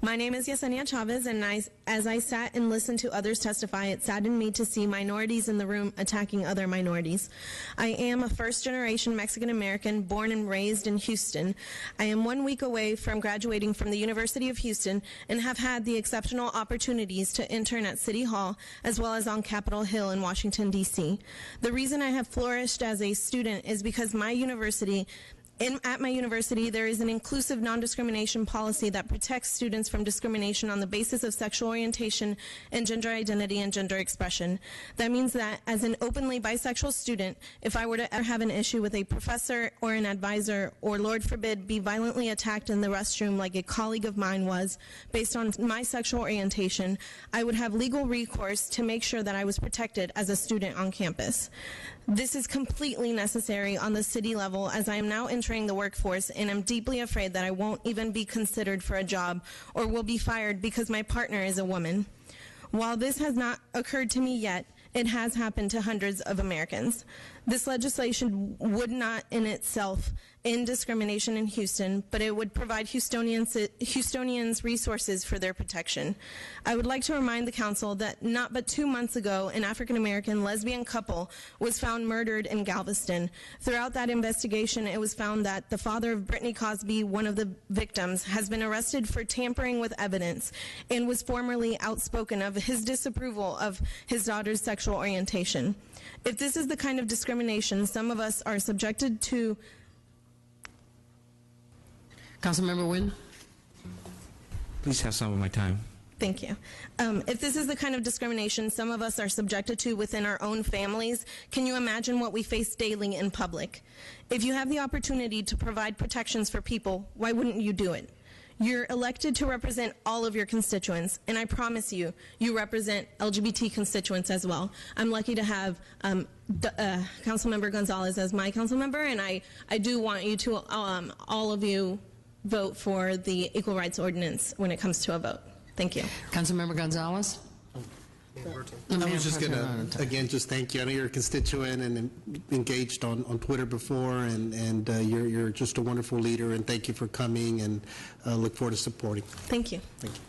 My name is Yesenia Chavez, and as I sat and listened to others testify, it saddened me to see minorities in the room attacking other minorities. I am a first-generation Mexican-American born and raised in Houston. I am 1 week away from graduating from the University of Houston and have had the exceptional opportunities to intern at City Hall as well as on Capitol Hill in Washington, D.C. The reason I have flourished as a student is because at my university, there is an inclusive non-discrimination policy that protects students from discrimination on the basis of sexual orientation and gender identity and gender expression. That means that as an openly bisexual student, if I were to ever have an issue with a professor or an advisor, or Lord forbid, be violently attacked in the restroom like a colleague of mine was, based on my sexual orientation, I would have legal recourse to make sure that I was protected as a student on campus. This is completely necessary on the city level, as I am now entering the workforce and I'm deeply afraid that I won't even be considered for a job or will be fired because my partner is a woman. While this has not occurred to me yet, it has happened to hundreds of Americans. This legislation would not in itself end discrimination in Houston, but it would provide Houstonians resources for their protection. I would like to remind the council that not but 2 months ago, an African-American lesbian couple was found murdered in Galveston. Throughout that investigation, it was found that the father of Brittany Cosby, one of the victims, has been arrested for tampering with evidence and was formerly outspoken of his disapproval of his daughter's sexual orientation. If this is the kind of discrimination some of us are subjected to. Councilmember Wynn? Please have some of my time. Thank you. If this is the kind of discrimination some of us are subjected to within our own families, can you imagine what we face daily in public? If you have the opportunity to provide protections for people, why wouldn't you do it? You're elected to represent all of your constituents, and I promise you, you represent LGBT constituents as well. I'm lucky to have Councilmember Gonzalez as my council member, and I do want you to, all of you, vote for the Equal Rights Ordinance when it comes to a vote. Thank you. Councilmember Gonzalez? I was just going to, again, just thank you. I know you're a constituent and engaged on Twitter before, and you're just a wonderful leader, and thank you for coming, and look forward to supporting. Thank you. Thank you.